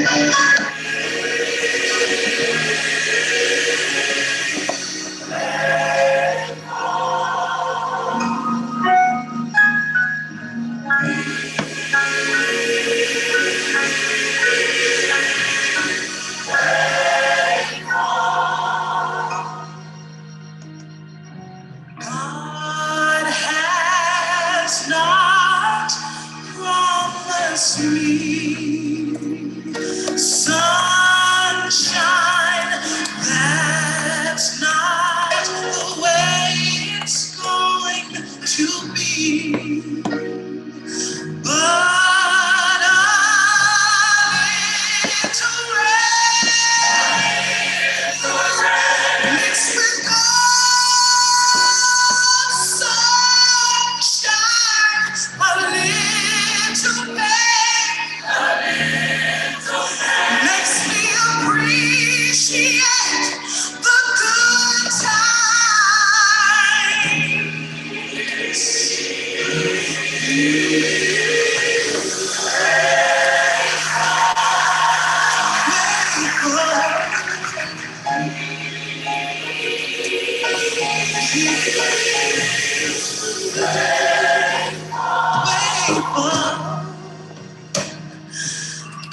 God has not promised me sunshine. That's not the way it's going to be. But a little rain mixed with sunshine, a little pain makes me appreciate the good times.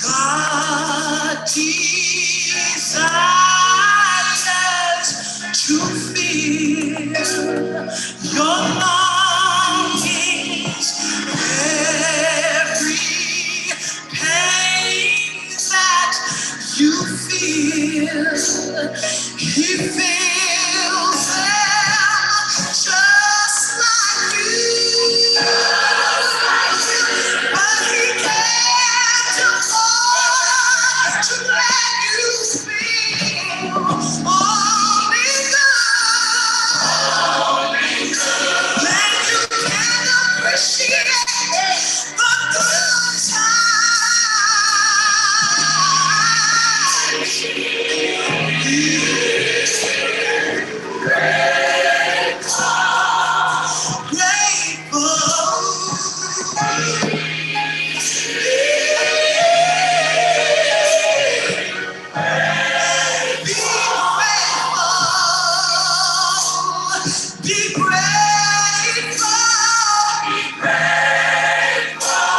God desires to feel your longings, every pain that you feel. He feels them just like you. But he can't afford to let you feel only good. Then you can appreciate the good times. Grateful. Be grateful,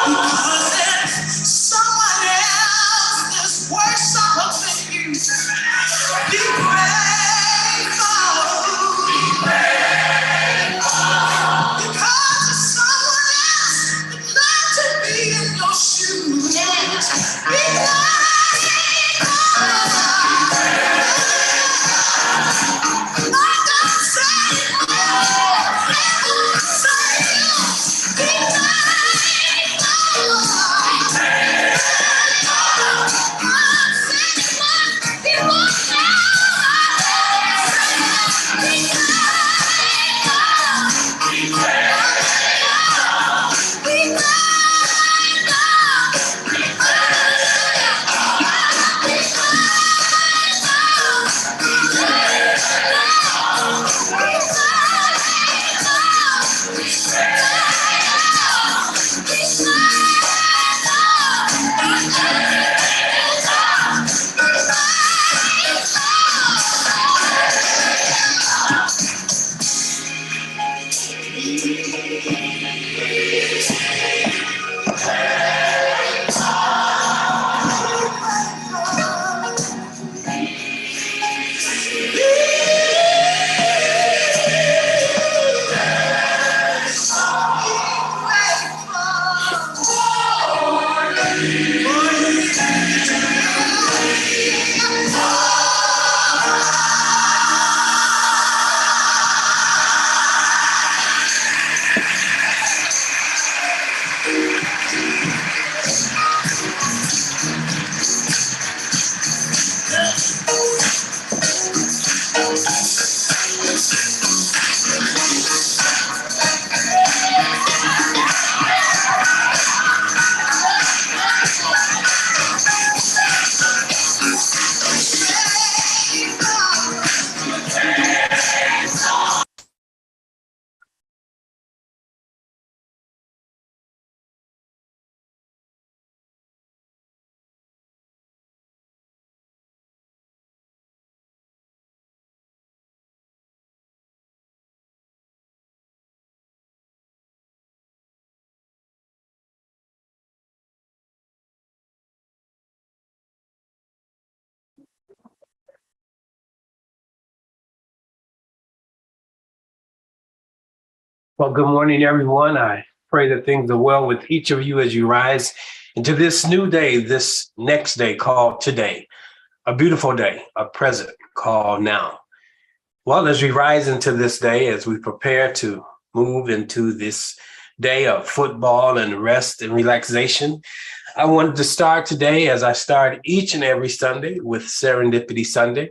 because there's someone else that's worse off than you. Be grateful, because there's someone else that'd love to be in your shoes. Be grateful. Well, good morning, everyone. I pray that things are well with each of you as you rise into this new day, this next day called today, a beautiful day, a present called now. Well, as we rise into this day, as we prepare to move into this day of football and rest and relaxation, I wanted to start today as I start each and every Sunday with Serendipity Sunday.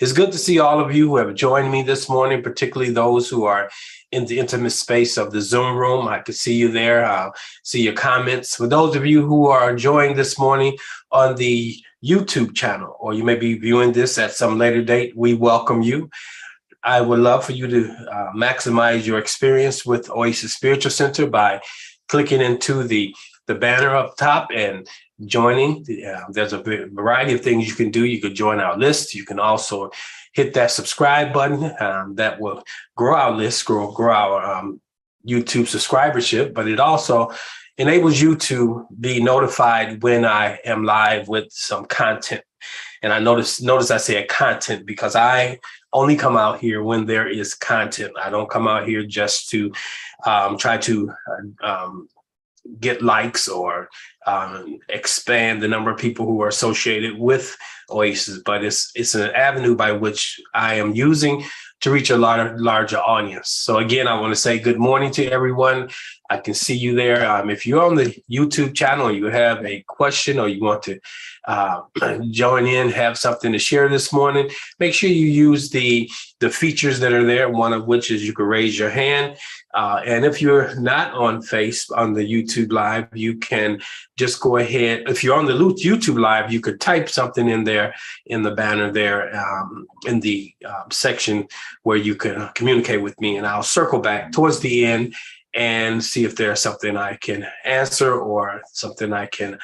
It's good to see all of you who have joined me this morning, particularly those who are in the intimate space of the Zoom room. I could see you there. I'll see your comments. For those of you who are joining this morning on the YouTube channel, or you may be viewing this at some later date, we welcome you. I would love for you to maximize your experience with Oasis Spiritual Center by clicking into the banner up top and joining. There's a variety of things you can do. You could join our list. You can also hit that subscribe button. That will grow our list, grow our YouTube subscribership, but it also enables you to be notified when I am live with some content. And I notice I say content because I only come out here when there is content. I don't come out here just to try to get likes or expand the number of people who are associated with Oasis, but it's an avenue by which I am using to reach a larger audience. So again, I want to say good morning to everyone. I can see you there. If you're on the YouTube channel, you have a question or you want to join in, have something to share this morning, make sure you use the features that are there, one of which is you can raise your hand. And if you're not on the YouTube live, you can just go ahead. If you're on the YouTube live, you could type something in there in the banner there in the section where you can communicate with me, and I'll circle back towards the end and see if there's something I can answer or something I can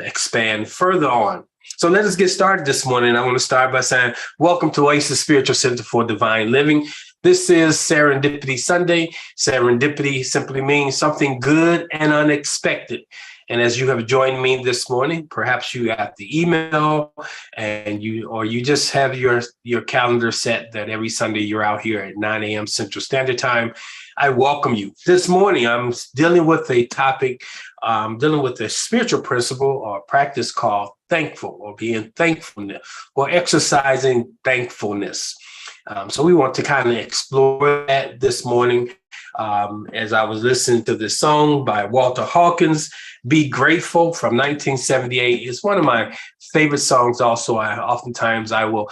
expand further on. So let us get started this morning. I want to start by saying, welcome to Oasis Spiritual Center for Divine Living. This is Serendipity Sunday. Serendipity simply means something good and unexpected. And as you have joined me this morning, perhaps you got the email and you just have your calendar set that every Sunday you're out here at 9 a.m. Central Standard Time. I welcome you. This morning, I'm dealing with a topic, dealing with a spiritual principle or practice called thankful, or being thankfulness, or exercising thankfulness. So we want to kind of explore that this morning. As I was listening to this song by Walter Hawkins, Be Grateful from 1978. It's one of my favorite songs also. Oftentimes I will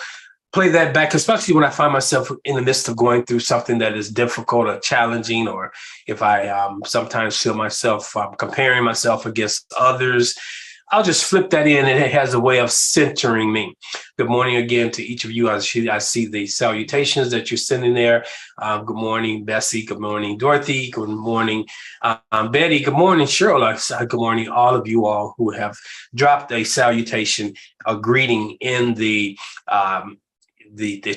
play that back, especially when I find myself in the midst of going through something that is difficult or challenging, or if I sometimes feel myself comparing myself against others. I'll just flip that in, and it has a way of centering me. Good morning again to each of you. I see the salutations that you're sending there. Good morning, Bessie. Good morning, Dorothy. Good morning, Betty. Good morning, Cheryl. Good morning, all of you all who have dropped a salutation, a greeting in the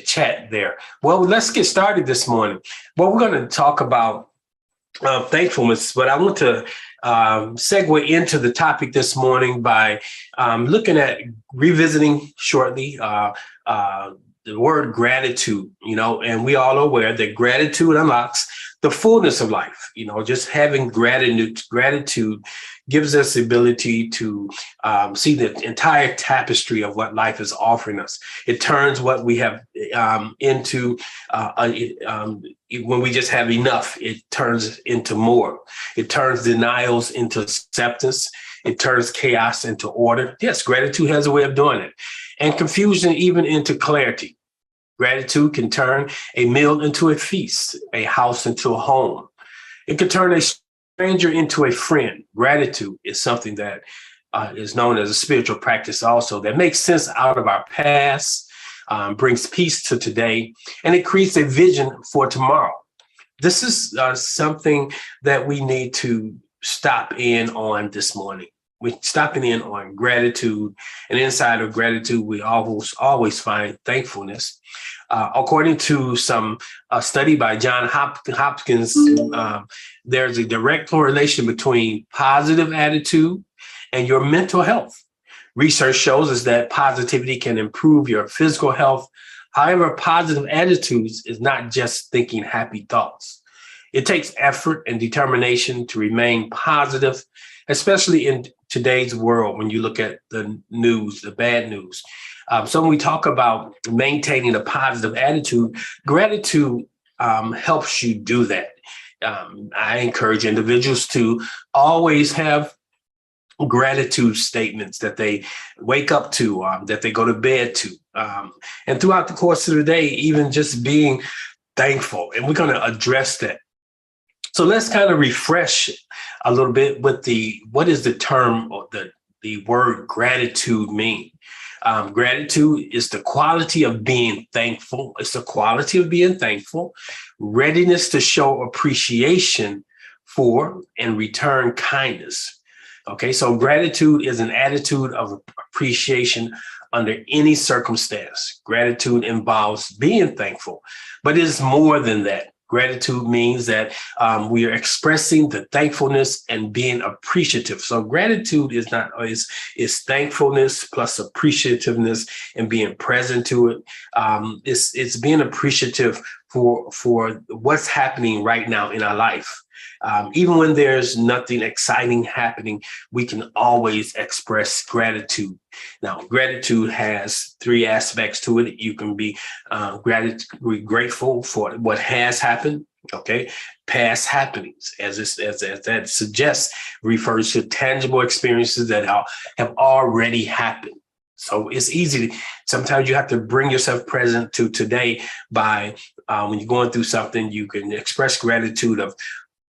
chat there. Well, let's get started this morning. Well, we're going to talk about thankfulness, but I want to segue into the topic this morning by looking at revisiting shortly the word gratitude, and we all are aware that gratitude unlocks the fullness of life. Just having gratitude gives us the ability to see the entire tapestry of what life is offering us. It turns what we have into when we just have enough, it turns into more. It turns denials into acceptance. It turns chaos into order. Yes, gratitude has a way of doing it. And confusion even into clarity. Gratitude can turn a meal into a feast, a house into a home. It can turn a stranger into a friend. Gratitude is something that is known as a spiritual practice also that makes sense out of our past, brings peace to today, and it creates a vision for tomorrow. This is something that we need to stop in on this morning. We're stopping in on gratitude, and inside of gratitude, we always find thankfulness. According to some study by John Hopkins, there's a direct correlation between positive attitude and your mental health. Research shows us that positivity can improve your physical health. However, positive attitudes is not just thinking happy thoughts. It takes effort and determination to remain positive, especially in today's world when you look at the news, the bad news. So when we talk about maintaining a positive attitude, gratitude helps you do that. I encourage individuals to always have gratitude statements that they wake up to, that they go to bed to. And throughout the course of the day, even just being thankful. And we're going to address that. So let's kind of refresh a little bit with what is the term or the word gratitude mean? Gratitude is the quality of being thankful. It's the quality of being thankful, readiness to show appreciation for and return kindness. Okay, so gratitude is an attitude of appreciation under any circumstance. Gratitude involves being thankful, but it is more than that. Gratitude means that we are expressing the thankfulness and being appreciative. So gratitude is thankfulness plus appreciativeness and being present to it. It's being appreciative for what's happening right now in our life. Even when there's nothing exciting happening, we can always express gratitude. Now, gratitude has three aspects to it. You can be grateful for what has happened. Okay, past happenings, as that suggests, refers to tangible experiences that have already happened. So it's easy. Sometimes you have to bring yourself present to today by when you're going through something, you can express gratitude of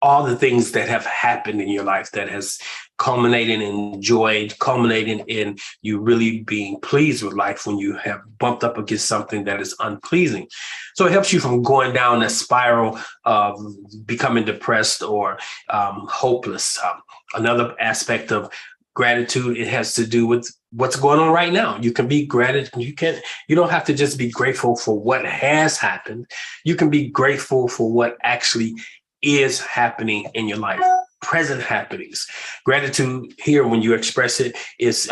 all the things that have happened in your life that has culminated in joy, culminating in you really being pleased with life when you have bumped up against something that is unpleasing. So it helps you from going down that spiral of becoming depressed or hopeless. Another aspect of gratitude, it has to do with what's going on right now. You can be gratitude. You don't have to just be grateful for what has happened. You can be grateful for what actually is happening in your life, present happenings. Gratitude here, when you express it, is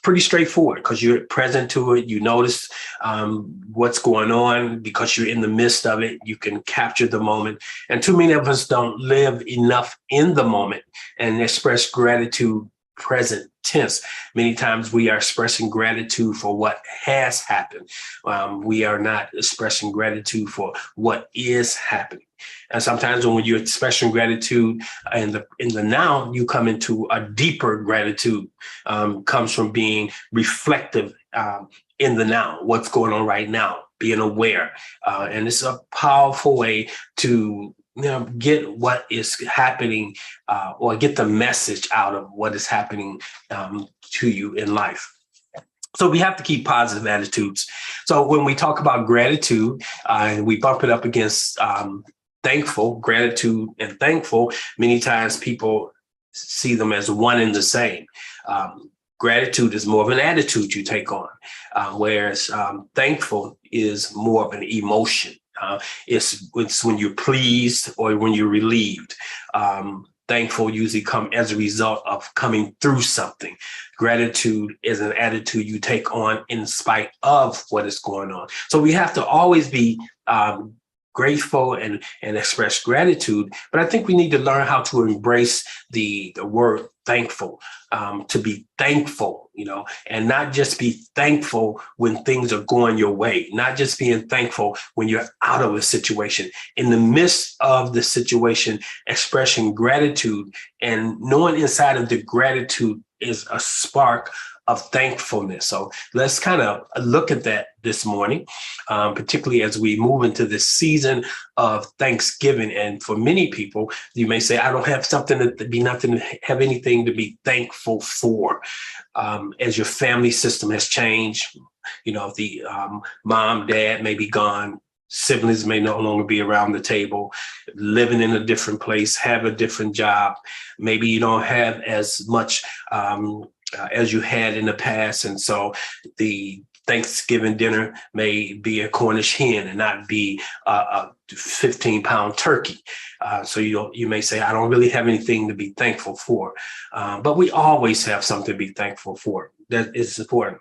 pretty straightforward because you're present to it. You notice what's going on because you're in the midst of it. You can capture the moment. And too many of us don't live enough in the moment and express gratitude present tense. Many times we are expressing gratitude for what has happened. We are not expressing gratitude for what is happening. And sometimes when you're expressing gratitude in the now, you come into a deeper gratitude, comes from being reflective in the now, what's going on right now, being aware. And it's a powerful way to get what is happening or get the message out of what is happening to you in life. So we have to keep positive attitudes. So when we talk about gratitude and we bump it up against thankful, gratitude and thankful, many times people see them as one and the same. Gratitude is more of an attitude you take on, whereas thankful is more of an emotion. It's when you're pleased or when you're relieved. Thankful usually come as a result of coming through something. Gratitude is an attitude you take on in spite of what is going on. So we have to always be grateful and express gratitude. But I think we need to learn how to embrace the word thankful, to be thankful, and not just be thankful when things are going your way, not just being thankful when you're out of a situation. In the midst of the situation, expressing gratitude and knowing inside of the gratitude is a spark of thankfulness. So let's kind of look at that this morning, particularly as we move into this season of Thanksgiving. And for many people, you may say, I don't have have anything to be thankful for. As your family system has changed, the mom, dad may be gone. Siblings may no longer be around the table, living in a different place, have a different job. Maybe you don't have as much as you had in the past. And so the Thanksgiving dinner may be a Cornish hen and not be a 15-pound turkey. So you may say, I don't really have anything to be thankful for. But we always have something to be thankful for. That is important.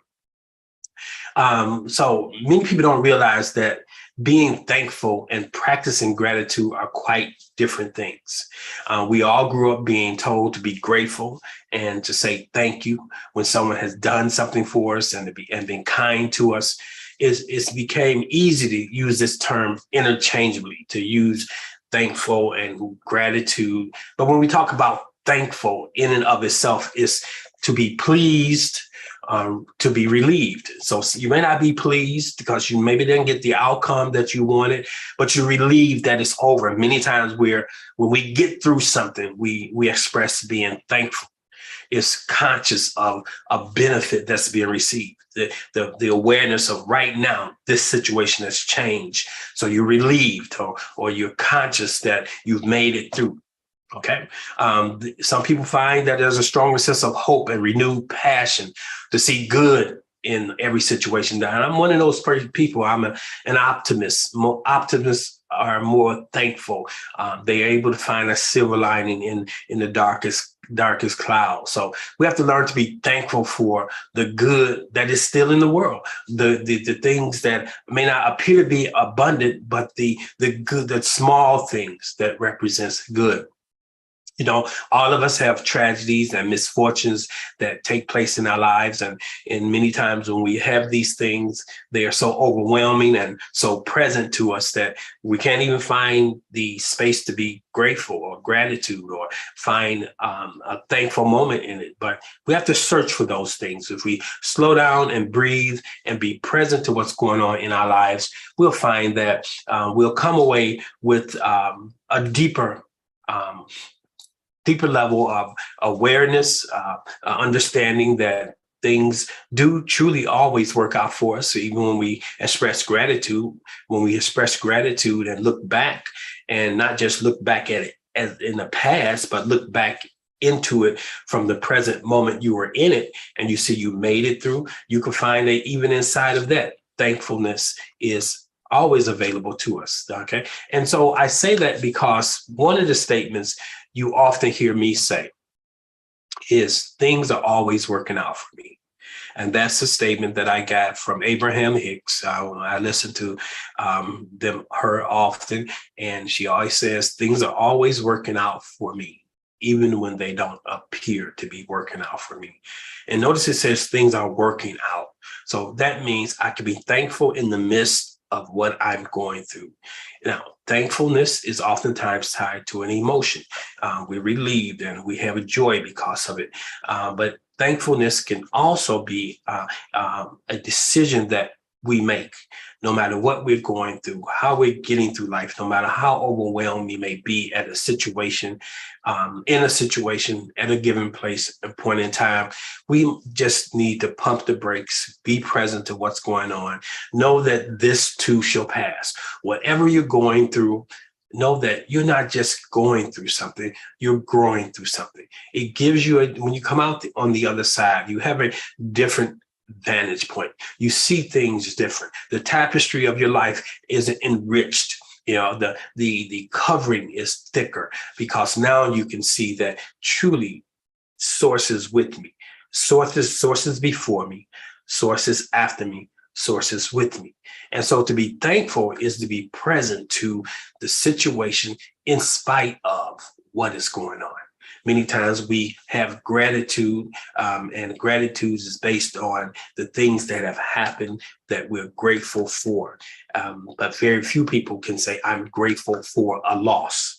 So many people don't realize that being thankful and practicing gratitude are quite different things. We all grew up being told to be grateful and to say thank you when someone has done something for us and been kind to us. It's became easy to use this term interchangeably, to use thankful and gratitude. But when we talk about thankful in and of itself, is to be pleased, to be relieved. So you may not be pleased because you maybe didn't get the outcome that you wanted, but you're relieved that it's over. Many times when we get through something, we express being thankful. It's conscious of a benefit that's being received. The awareness of right now, this situation has changed. So you're relieved, or you're conscious that you've made it through. Okay. Some people find that there's a stronger sense of hope and renewed passion to see good in every situation. And I'm one of those people. I'm an optimist. More optimists are more thankful. They're able to find a silver lining in the darkest cloud. So we have to learn to be thankful for the good that is still in the world, the things that may not appear to be abundant, but the good, the small things that represents good. You know, all of us have tragedies and misfortunes that take place in our lives. And many times when we have these things, they are so overwhelming and so present to us that we can't even find the space to be grateful or gratitude or find a thankful moment in it. But we have to search for those things. If we slow down and breathe and be present to what's going on in our lives, we'll find that we'll come away with a deeper level of awareness, understanding that things do truly always work out for us. So even when we express gratitude, and look back, and not just look back at it as in the past, but look back into it from the present moment you were in it, and you see you made it through, you can find that even inside of that, thankfulness is always available to us. Okay. And so I say that because one of the statements you often hear me say is things are always working out for me. And that's a statement that I got from Abraham Hicks. I listen to her often, and she always says things are always working out for me, even when they don't appear to be working out for me. And notice it says things are working out. So that means I can be thankful in the midst of what I'm going through. Now, thankfulness is oftentimes tied to an emotion. We're relieved and we have a joy because of it. But thankfulness can also be a decision that we make, no matter what we're going through, how we're getting through life, no matter how overwhelmed we may be at a situation, in a situation, at a given place and point in time. We just need to pump the brakes, be present to what's going on, know that this too shall pass. Whatever you're going through, know that you're not just going through something, you're growing through something. It gives you, when you come out on the other side, you have a different vantage point. You see things different. The tapestry of your life is enriched. You know, the covering is thicker because now you can see that truly sources with me, sources before me, sources after me, sources with me. And so to be thankful is to be present to the situation in spite of what is going on. Many times we have gratitude, and gratitude is based on the things that have happened that we're grateful for. But very few people can say, I'm grateful for a loss.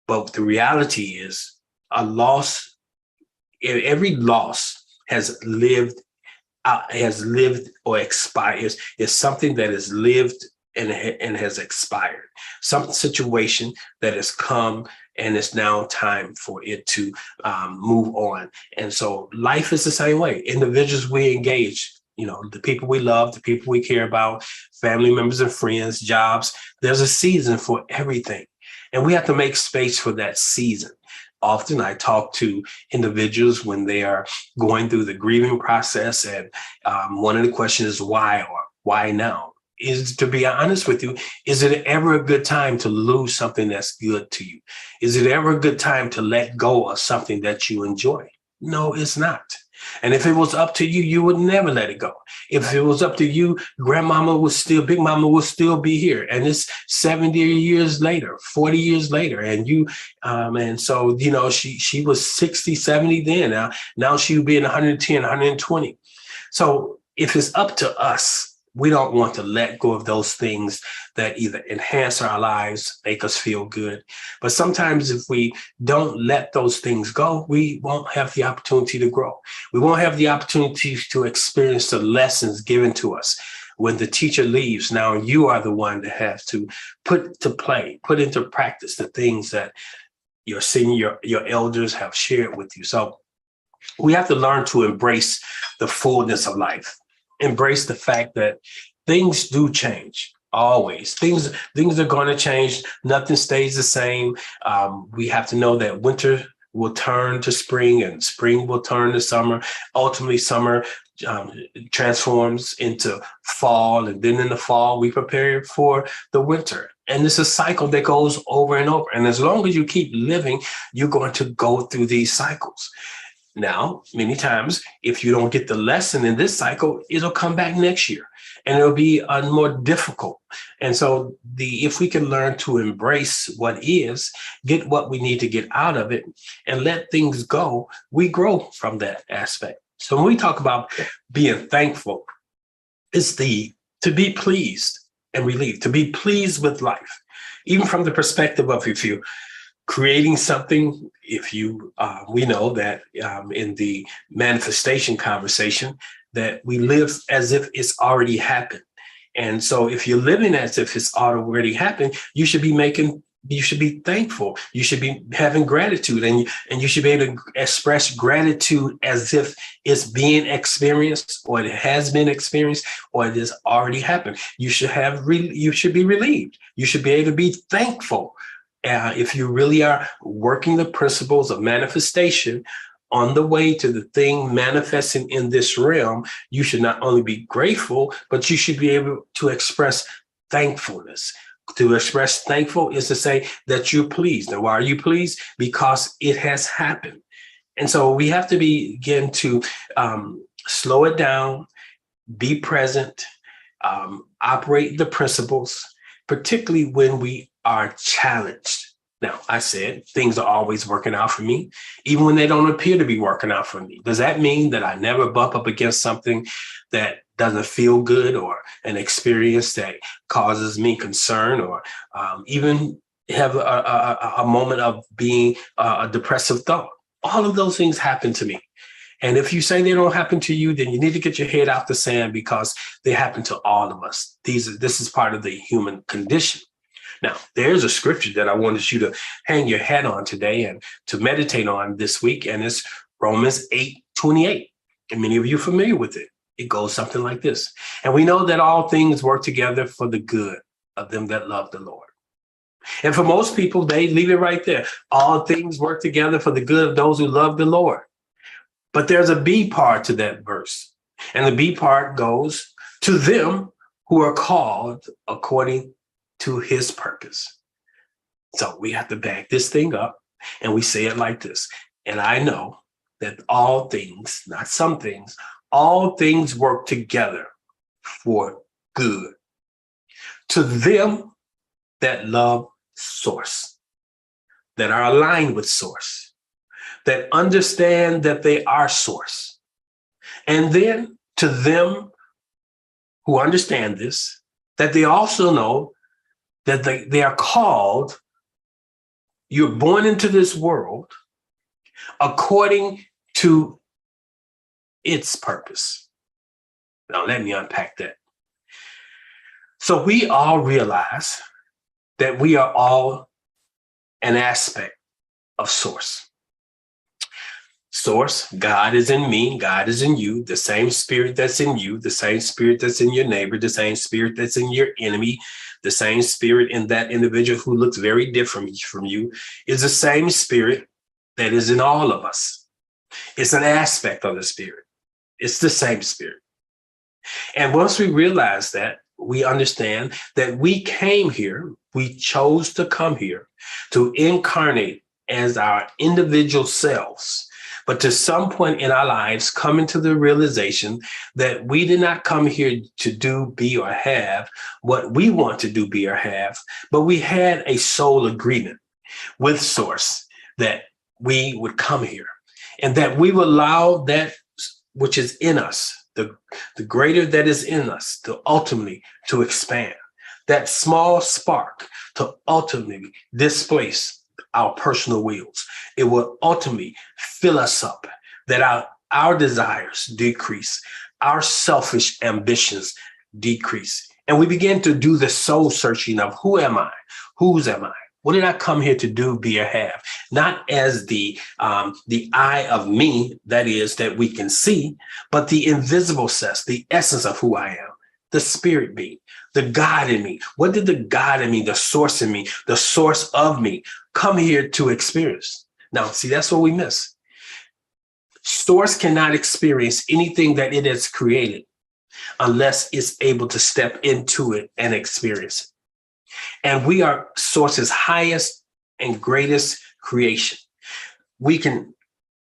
But the reality is a loss, every loss has lived or expired, is something that has lived and has expired. Some situation that has come and it's now time for it to move on. And so life is the same way. Individuals we engage, you know, the people we love, the people we care about, family members and friends, jobs, there's a season for everything. And we have to make space for that season. Often I talk to individuals when they are going through the grieving process. And one of the questions is why, or why now? Is, to be honest with you, is it ever a good time to lose something that's good to you? Is it ever a good time to let go of something that you enjoy? No, it's not. And if it was up to you, you would never let it go. If it was up to you, Big Mama would still be here. And it's 70 years later, 40 years later. And and so, she was 60, 70 then. Now she would be in 110, 120. So if it's up to us, we don't want to let go of those things that either enhance our lives, make us feel good. But sometimes if we don't let those things go, we won't have the opportunity to grow. We won't have the opportunity to experience the lessons given to us. When the teacher leaves, now you are the one that has to put into practice the things that your elders have shared with you. So we have to learn to embrace the fullness of life. Embrace the fact that things do change. Always. Things are going to change. Nothing stays the same. We have to know that winter will turn to spring and spring will turn to summer. Ultimately, summer transforms into fall. And then in the fall, we prepare for the winter. And it's a cycle that goes over and over. And as long as you keep living, you're going to go through these cycles. Now, many times, if you don't get the lesson in this cycle, it'll come back next year and it'll be more difficult. And so if we can learn to embrace what is, get what we need to get out of it and let things go, we grow from that aspect. So when we talk about being thankful, it's to be pleased and relieved, to be pleased with life, even from the perspective of if you creating something, we know that in the manifestation conversation that we live as if it's already happened. And so if you're living as if it's already happened, you should be thankful. You should be having gratitude and you should be able to express gratitude as if it's being experienced or it has been experienced or it has already happened. You should be relieved. You should be able to be thankful. If you really are working the principles of manifestation on the way to the thing manifesting in this realm, you should not only be grateful, but you should be able to express thankfulness. To express thankful is to say that you're pleased. Now, why are you pleased? Because it has happened. And so we have to begin to slow it down, be present, operate the principles, particularly when we are challenged. Now, I said things are always working out for me, even when they don't appear to be working out for me. Does that mean that I never bump up against something that doesn't feel good or an experience that causes me concern or even have a moment of being a depressive thought? All of those things happen to me. And if you say they don't happen to you, then you need to get your head out the sand because they happen to all of us. This is part of the human condition. Now, there's a scripture that I wanted you to hang your hat on today and to meditate on this week, and it's Romans 8:28. And many of you are familiar with it. It goes something like this. And we know that all things work together for the good of them that love the Lord. And for most people, they leave it right there. All things work together for the good of those who love the Lord. But there's a B part to that verse. And the B part goes to them who are called according to his purpose. So we have to back this thing up and we say it like this. And I know that all things, not some things, all things work together for good to them that love Source, that are aligned with Source, that understand that they are Source. And then to them who understand this, that they also know that they are called, you're born into this world according to its purpose. Now, let me unpack that. So we all realize that we are all an aspect of Source. Source, God is in me, God is in you, the same spirit that's in you, the same spirit that's in your neighbor, the same spirit that's in your enemy, the same spirit in that individual who looks very different from you is the same spirit that is in all of us. It's an aspect of the spirit. It's the same spirit. And once we realize that, we understand that we came here, we chose to come here to incarnate as our individual selves But to some point in our lives, coming to the realization that we did not come here to do, be, or have what we want to do, be, or have, but we had a soul agreement with Source that we would come here and that we will allow that which is in us, the greater that is in us, to ultimately to expand. That small spark to ultimately displace our personal wills. It will ultimately fill us up, that our desires decrease, our selfish ambitions decrease. And we begin to do the soul searching of who am I? Whose am I? What did I come here to do, be, or have? Not as the I of me, that is, that we can see, but the invisible sense, the essence of who I am, the spirit being, the God in me. What did the God in me, the source in me, the source of me come here to experience? Now, see, that's what we miss. Source cannot experience anything that it has created unless it's able to step into it and experience it. And we are Source's highest and greatest creation.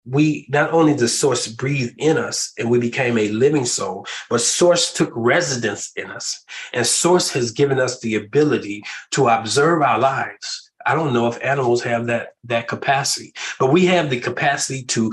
We not only does Source breathe in us and we became a living soul, but Source took residence in us. And Source has given us the ability to observe our lives. I don't know if animals have that capacity, but we have the capacity to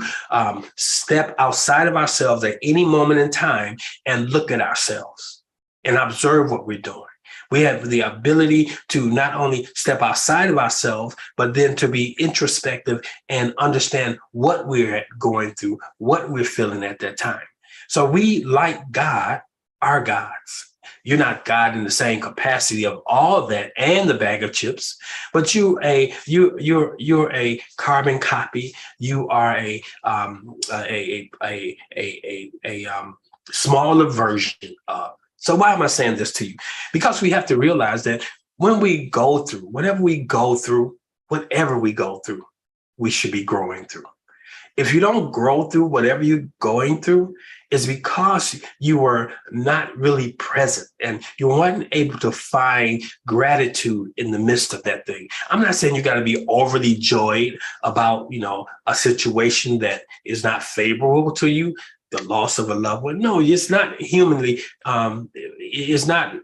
step outside of ourselves at any moment in time and look at ourselves and observe what we're doing. We have the ability to not only step outside of ourselves, but then to be introspective and understand what we're going through, what we're feeling at that time. So we, like God, are gods. You're not God in the same capacity of all of that and the bag of chips, but you're a carbon copy. You are a smaller version of. So why am I saying this to you? Because we have to realize that when we go through, whatever we go through, we should be growing through. If you don't grow through whatever you're going through, it's because you were not really present and you weren't able to find gratitude in the midst of that thing. I'm not saying you got to be overly joyed about, a situation that is not favorable to you, the loss of a loved one. No, it's not humanly, it's not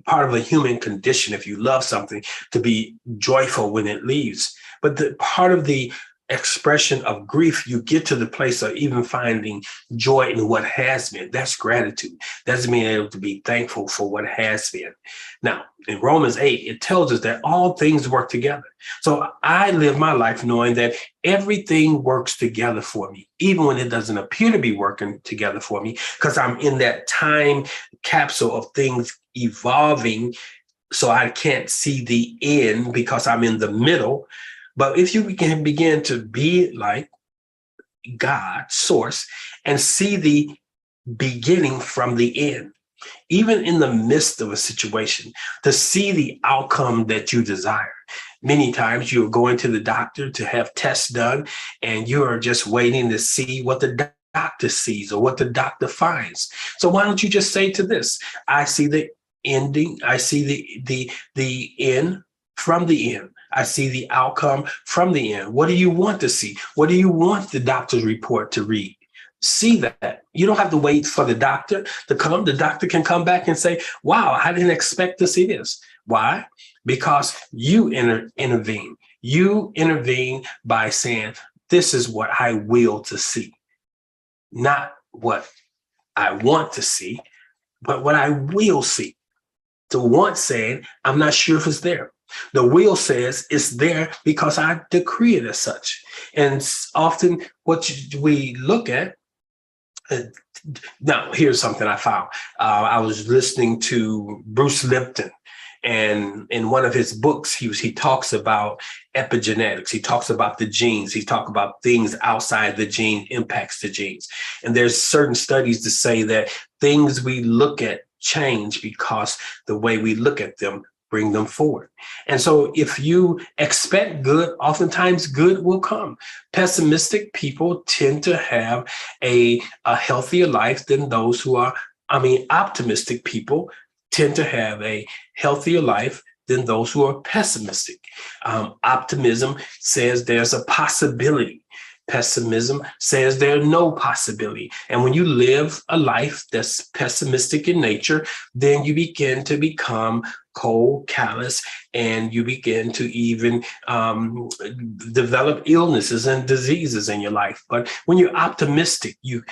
part of a human condition if you love something to be joyful when it leaves. But the part of the expression of grief, you get to the place of even finding joy in what has been. That's gratitude. That's being able to be thankful for what has been. Now, in Romans 8, it tells us that all things work together. So I live my life knowing that everything works together for me, even when it doesn't appear to be working together for me, because I'm in that time capsule of things evolving. So I can't see the end because I'm in the middle. But if you can begin to be like God, Source, and see the beginning from the end, even in the midst of a situation, to see the outcome that you desire. Many times you're going to the doctor to have tests done, and you are just waiting to see what the doctor sees or what the doctor finds. So why don't you just say to this, I see the ending, I see the end from the end. I see the outcome from the end. What do you want to see? What do you want the doctor's report to read? See that. You don't have to wait for the doctor to come. The doctor can come back and say, wow, I didn't expect to see this. Why? Because you intervene. You intervene by saying, this is what I will to see. Not what I want to see, but what I will see. The want saying, I'm not sure if it's there. The will says it's there because I decree it as such. And often what we look at, now here's something I found. I was listening to Bruce Lipton, and in one of his books, he talks about epigenetics. He talks about the genes. He talks about things outside the gene impacts the genes. And there's certain studies to say that things we look at change because the way we look at them bring them forward. And so if you expect good, oftentimes good will come. Pessimistic people tend to have a healthier life than those who are, optimistic people tend to have a healthier life than those who are pessimistic. Optimism says there's a possibility. Pessimism says there's no possibility. And when you live a life that's pessimistic in nature, then you begin to become cold, callous, and you begin to even develop illnesses and diseases in your life. But when you're optimistic, you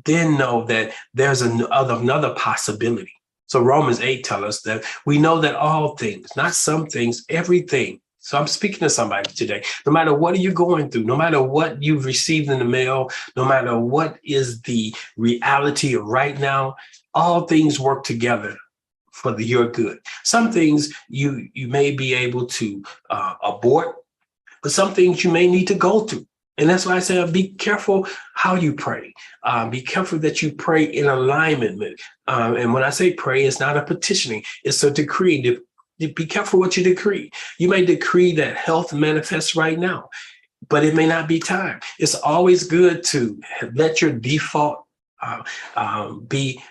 then know that there's another possibility. So Romans 8 tells us that we know that all things, not some things, everything. So I'm speaking to somebody today. No matter what you're going through, no matter what you've received in the mail, no matter what is the reality of right now, all things work together for your good. Some things you may be able to abort, but some things you may need to go through. And that's why I say be careful how you pray. Be careful that you pray in alignment with. And when I say pray, it's not a petitioning, it's a decree. Be careful what you decree. You may decree that health manifests right now, but it may not be time. It's always good to let your default be,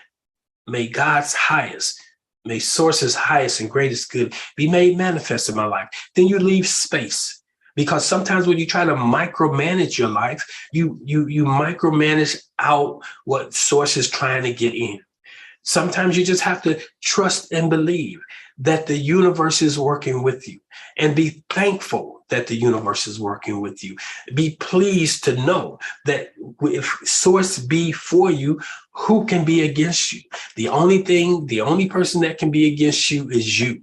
may God's highest, may source's highest and greatest good be made manifest in my life. Then you leave space. Because sometimes when you try to micromanage your life, you micromanage out what source is trying to get in. Sometimes you just have to trust and believe that the universe is working with you, and be thankful that the universe is working with you. Be pleased to know that if source be for you, who can be against you? The only person that can be against you is you.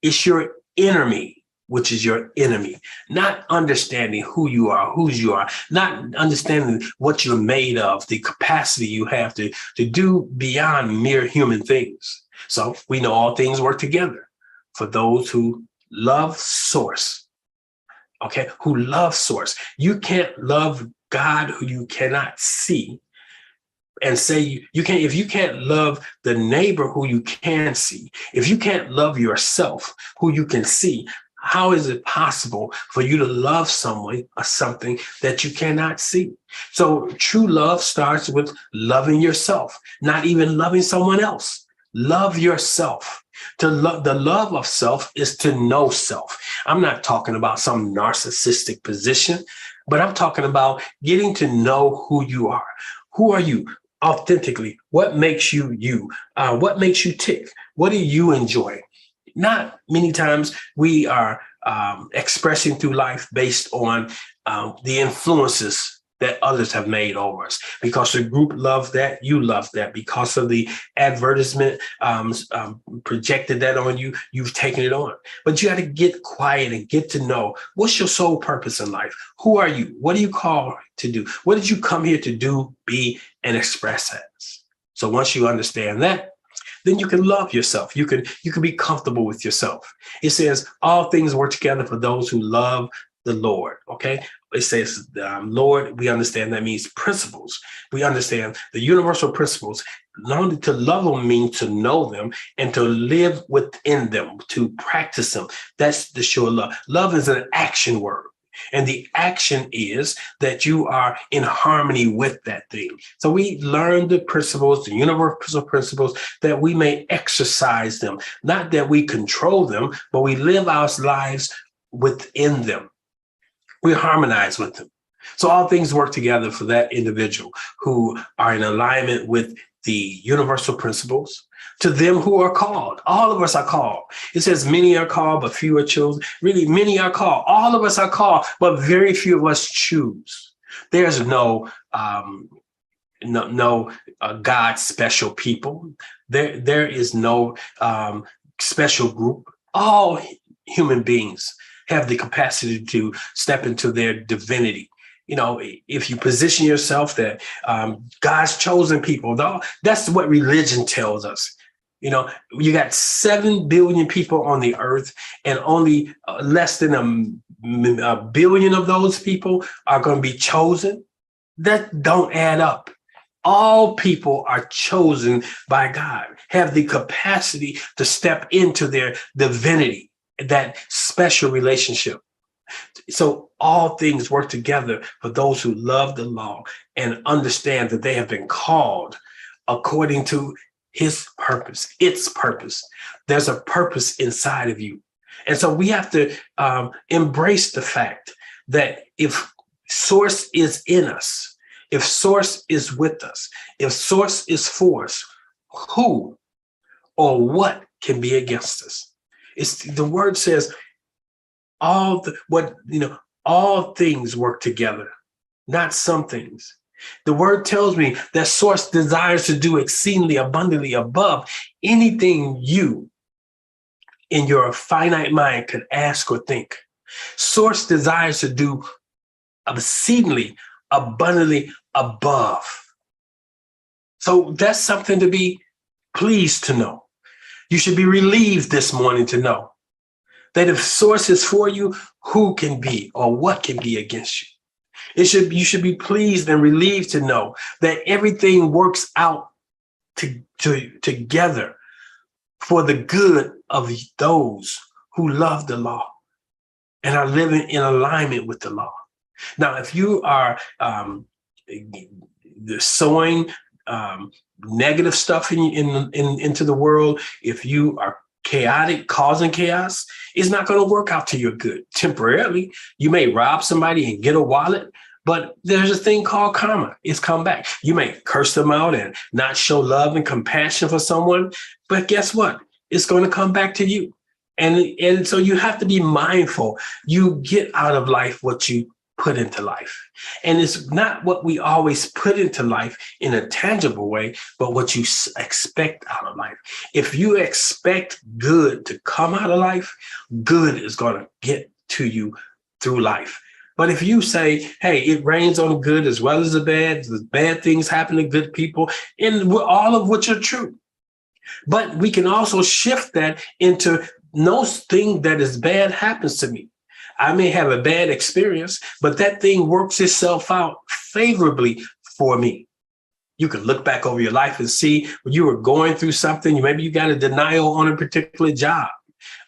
It's your enemy, which is your enemy, not understanding who you are, whose you are, not understanding what you're made of, the capacity you have to do beyond mere human things. So we know all things work together for those who love source, okay, who love source. You can't love God who you cannot see and say you can't, if you can't love the neighbor who you can see, if you can't love yourself who you can see, how is it possible for you to love someone or something that you cannot see? So true love starts with loving yourself, not even loving someone else. Love yourself. To love, the love of self is to know self. I'm not talking about some narcissistic position, but I'm talking about getting to know who you are. Who are you authentically? What makes you you? What makes you tick? What do you enjoy? Not many times we are expressing through life based on the influences that others have made over us. Because the group loves that, you love that. Because of the advertisement projected that on you, you've taken it on. But you got to get quiet and get to know what's your sole purpose in life. Who are you? What are you called to do? What did you come here to do, be, and express as? So once you understand that, then you can love yourself. You can be comfortable with yourself. It says all things work together for those who love the Lord. Okay. It says, Lord, we understand that means principles. We understand the universal principles. Not only to love them means to know them and to live within them, to practice them. That's the sure love. Love is an action word. And the action is that you are in harmony with that thing. So we learn the principles, the universal principles, that we may exercise them. Not that we control them, but we live our lives within them. We harmonize with them. So all things work together for that individual who are in alignment with the universal principles. To them who are called, all of us are called. It says many are called, but few are chosen. Really, many are called. All of us are called, but very few of us choose. There's no God special people. There is no special group. All human beings have the capacity to step into their divinity. You know, if you position yourself that God's chosen people, that's what religion tells us. You know, you got 7 billion people on the earth, and only less than a billion of those people are going to be chosen. That don't add up. All people are chosen by God, have the capacity to step into their divinity, that special relationship. So all things work together for those who love the law and understand that they have been called according to his purpose, its purpose. There's a purpose inside of you. And so we have to embrace the fact that if Source is in us, if source is with us, if source is for us, who or what can be against us? It's the word says all things work together, not some things. The word tells me that source desires to do exceedingly abundantly above anything you in your finite mind could ask or think. Source desires to do exceedingly abundantly above. So that's something to be pleased to know. You should be relieved this morning to know that if source is for you, who can be or what can be against you? You should be pleased and relieved to know that everything works out together for the good of those who love the law and are living in alignment with the law. Now, if you are sowing negative stuff into the world, if you are chaotic, causing chaos, it's not going to work out to your good. Temporarily, you may rob somebody and get a wallet, but there's a thing called karma. It's come back. You may curse them out and not show love and compassion for someone, but guess what? It's going to come back to you. And so you have to be mindful. You get out of life what you put into life. And it's not what we always put into life in a tangible way, but what you expect out of life. If you expect good to come out of life, good is going to get to you through life. But if you say, hey, it rains on the good as well as the bad things happen to good people, and all of which are true. But we can also shift that into no thing that is bad happens to me. I may have a bad experience, but that thing works itself out favorably for me. You can look back over your life and see when you were going through something. Maybe you got a denial on a particular job,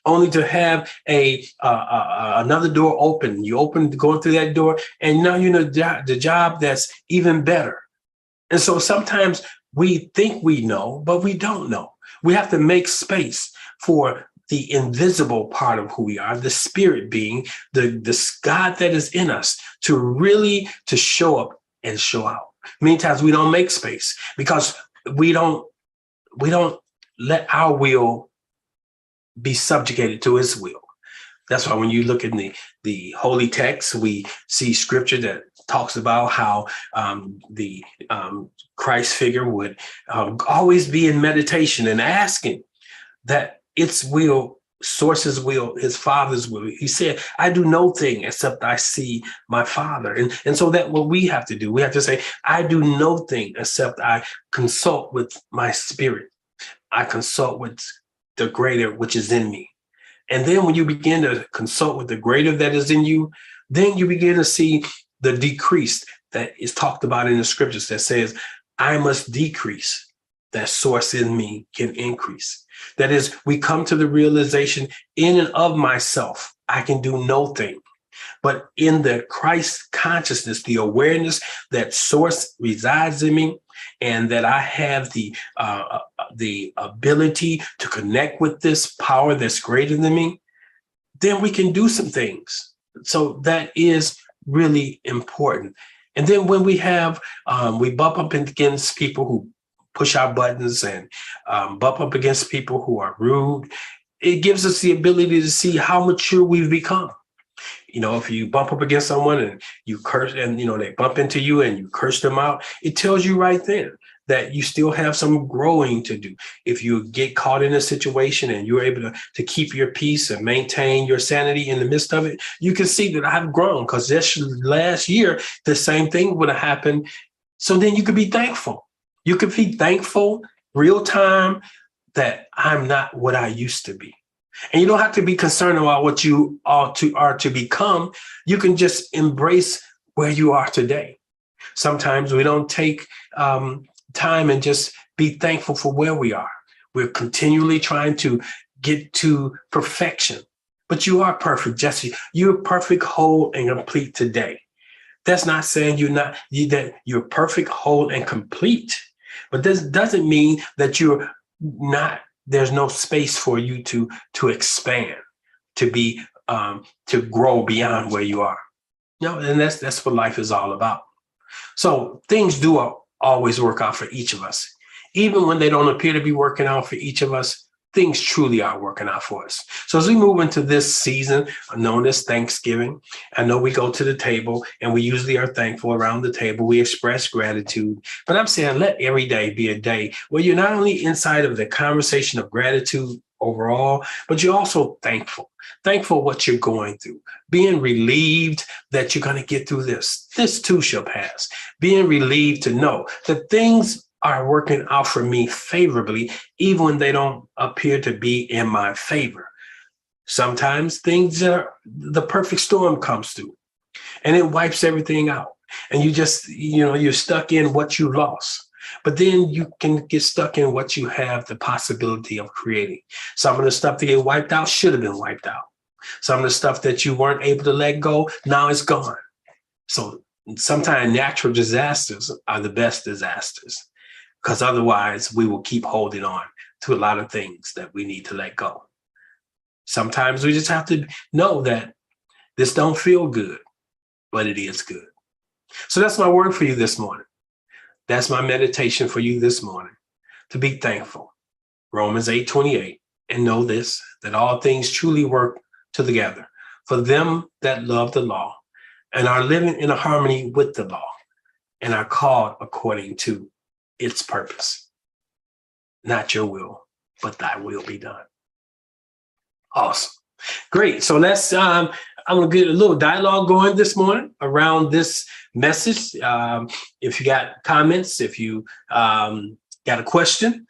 only to have another door open. You going through that door, and now you know the job that's even better. And so sometimes we think we know, but we don't know. We have to make space for the invisible part of who we are, the spirit being, the God that is in us to show up and show out. Many times we don't make space because we don't let our will be subjugated to his will. That's why when you look in the holy text, we see scripture that talks about how the Christ figure would always be in meditation and asking that its will, source's will, his father's will. He said, I do no thing except I see my father. And so that what we have to do, we have to say, I do no thing except I consult with my spirit. I consult with the greater which is in me. And then when you begin to consult with the greater that is in you, then you begin to see the decrease that is talked about in the scriptures that says, I must decrease, that source in me can increase. That is, we come to the realization in and of myself, I can do no thing. But in the Christ consciousness, the awareness that source resides in me, and that I have the ability to connect with this power that's greater than me, then we can do some things. So that is really important. And then when we bump up against people who push our buttons and bump up against people who are rude, it gives us the ability to see how mature we've become. You know, if you bump up against someone and you curse and, they bump into you and you curse them out, it tells you right then that you still have some growing to do. If you get caught in a situation and you're able to keep your peace and maintain your sanity in the midst of it, you can see that I've grown, because this last year, the same thing would have happened. So then you could be thankful. You could be thankful real time that I'm not what I used to be. And you don't have to be concerned about what you are to become. You can just embrace where you are today. Sometimes we don't take time and just be thankful for where we are. We're continually trying to get to perfection. But you are perfect, Jesse. You're perfect, whole, and complete today. That's not saying that you're perfect, whole, and complete. But this doesn't mean that you're not. There's no space for you to expand, to be to grow beyond where you are. No, and that's what life is all about. So things do always work out for each of us. Even when they don't appear to be working out for each of us, things truly are working out for us. So as we move into this season known as Thanksgiving, I know we go to the table and we usually are thankful around the table. We express gratitude, but I'm saying let every day be a day where you're not only inside of the conversation of gratitude overall, but you're also thankful what you're going through, being relieved that you're going to get through this. This too shall pass. Being relieved to know that things are working out for me favorably, even when they don't appear to be in my favor. Sometimes the perfect storm comes through and it wipes everything out. And you're stuck in what you lost. But then you can get stuck in what you have the possibility of creating. Some of the stuff that get wiped out should have been wiped out. Some of the stuff that you weren't able to let go, now it's gone. So sometimes natural disasters are the best disasters, because otherwise we will keep holding on to a lot of things that we need to let go. Sometimes we just have to know that this don't feel good, but it is good. So that's my word for you this morning. That's my meditation for you this morning, to be thankful. Romans 8:28, and know this, that all things truly work together for them that love the law and are living in a harmony with the law and are called according to its purpose. Not your will, but thy will be done. Awesome. Great. So I'm going to get a little dialogue going this morning around this message. If you got comments, if you got a question,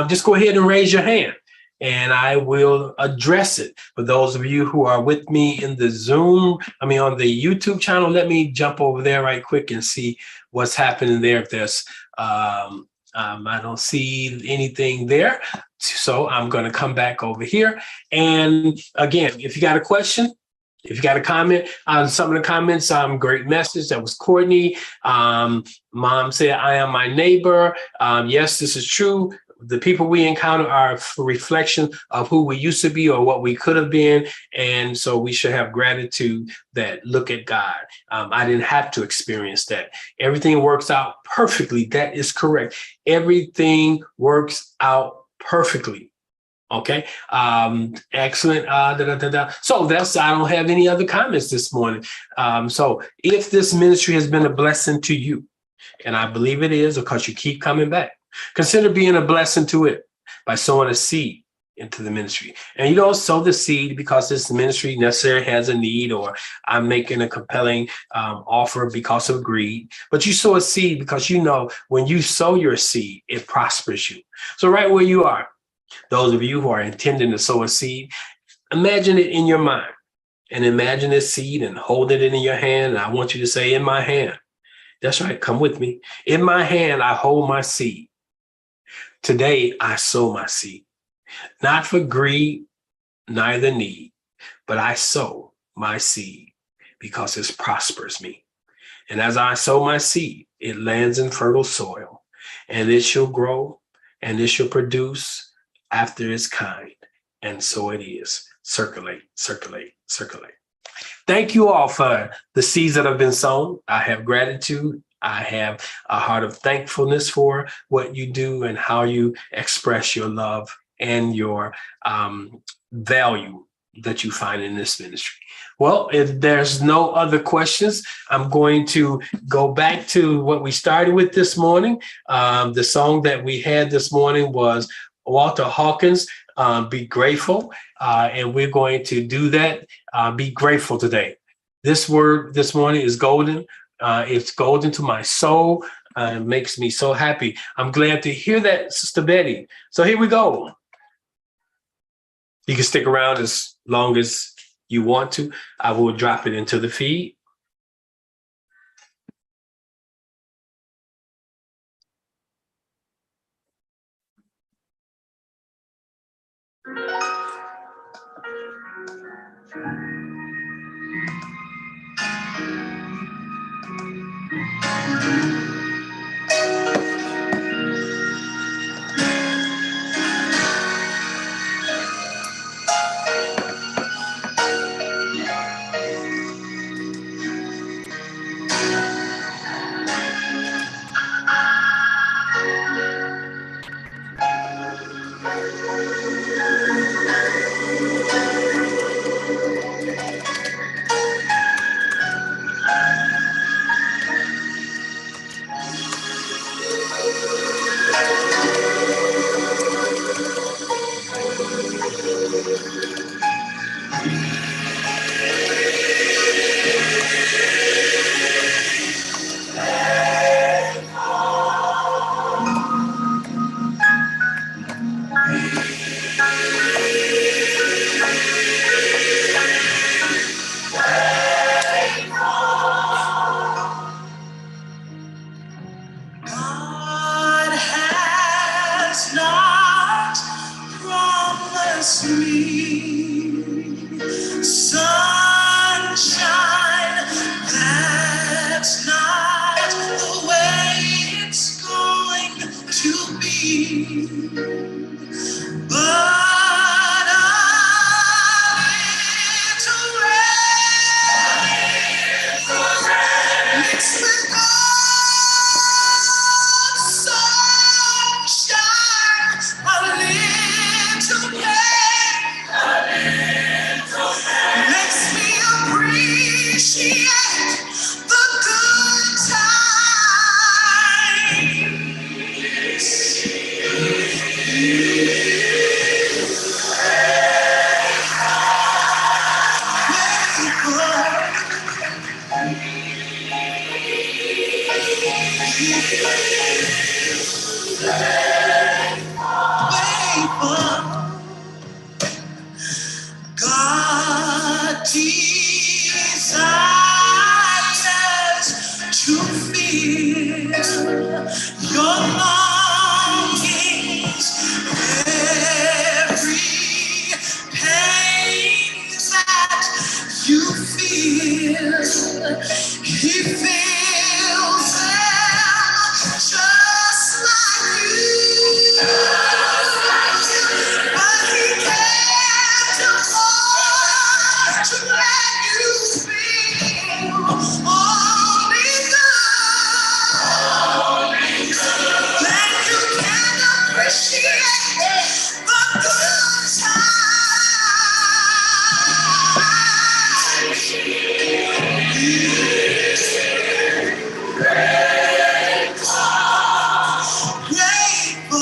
just go ahead and raise your hand and I will address it. For those of you who are with me in the on the YouTube channel, let me jump over there right quick and see what's happening there. If there's, I don't see anything there. So I'm going to come back over here. And again, if you got a question, if you got a comment on some of the comments, great message. That was Courtney. Mom said, I am my neighbor. Yes, this is true. The people we encounter are a reflection of who we used to be or what we could have been. And so we should have gratitude that look at God. I didn't have to experience that. Everything works out perfectly. That is correct. Everything works out perfectly. Okay. Excellent. So I don't have any other comments this morning. So if this ministry has been a blessing to you, and I believe it is because you keep coming back, consider being a blessing to it by sowing a seed into the ministry. And you don't sow the seed because this ministry necessarily has a need or I'm making a compelling offer because of greed, but you sow a seed because you know when you sow your seed, it prospers you. So right where you are, those of you who are intending to sow a seed, imagine it in your mind and imagine this seed and hold it in your hand. And I want you to say, in my hand. That's right. Come with me. In my hand, I hold my seed. Today, I sow my seed, not for greed, neither need, but I sow my seed because it prospers me. And as I sow my seed, it lands in fertile soil and it shall grow and it shall produce after its kind. And so it is. Circulate, circulate, circulate. Thank you all for the seeds that have been sown. I have gratitude. I have a heart of thankfulness for what you do and how you express your love and your value that you find in this ministry. Well, if there's no other questions, I'm going to go back to what we started with this morning. The song that we had this morning was Walter Hawkins, Be Grateful. And we're going to do that. Be grateful today. This word this morning is golden. It's golden to my soul. It makes me so happy. I'm glad to hear that, Sister Betty. So here we go. You can stick around as long as you want to. I will drop it into the feed. God has not promised me sunshine. That's not the way it's going to be. But a little rain mixed with sunshine, a little pain makes me appreciate the good times. God desires to feel your longings, every pain that you feel. He feels them just like you, but he can't afford to let you feel only good. Then you can appreciate the good times. Grateful.